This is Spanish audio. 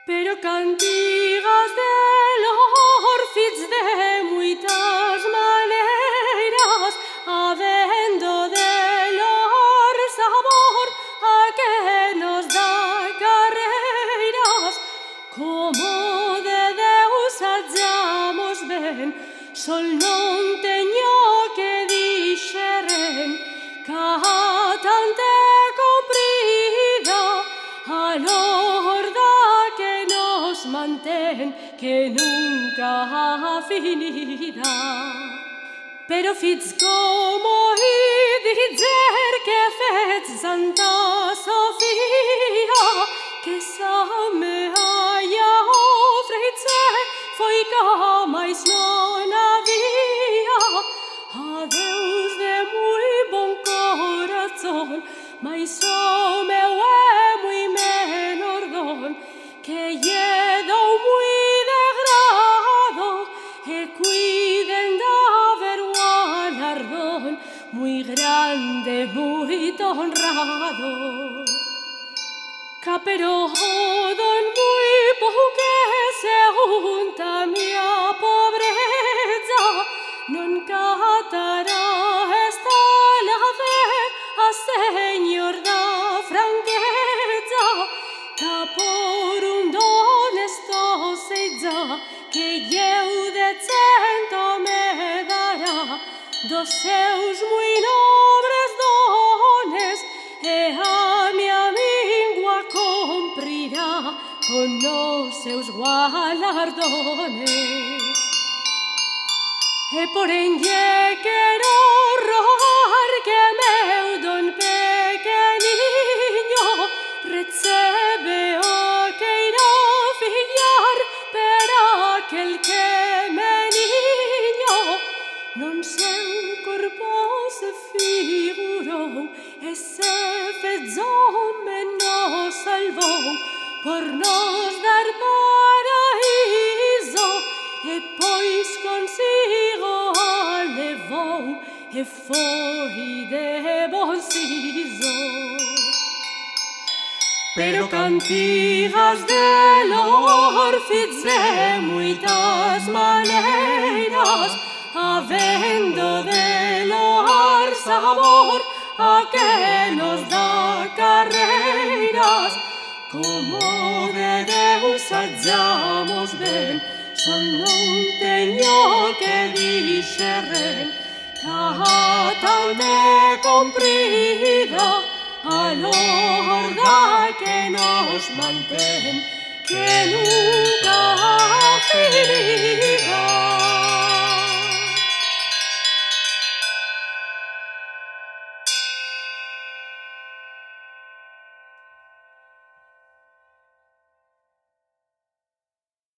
Pero cantigas de l'or fits de muitas maneras, habendo de l'or sabor a que nos da carreras. Como de Deus hallamos ben, sol non teño que dixeren, ca tante comprida a l'orda que nos mantén, que nunca finirà. Però fits como i dizer que fets Santa Sofia, que sa mea ofrece foi ca mais non había. A Deus de muy bon corazón, mais o meu é muy menor don, que lle dou muy de grado, e cuiden d'haber o alardón muy grande, muy honrado. Ca pero don muy pouque se junta a mia pobreza, non catará esta la fe a Señor da franqueza, ca por un don esto seitza, que lleu de cento me dará dos seus muy nobres dones, e a mia mingua comprirá con os seus galardones. E porén lle quero rogar que meu don pequeniño recebe o queira fillar, per aquel que meniño non seu corpo se figurou, e se fez home nos salvou, por nos dar paraíso, e pois consigo a levou, e foi de bon siso. Pero cantigas de l'or fits de muitas maneiras, habendo de l'or sabor a que nos da carreras. Como de Deus hallamos ben, sol non teño que dixeren, ca tal me comprida a l'orda que nos mantén, que nunca finirà.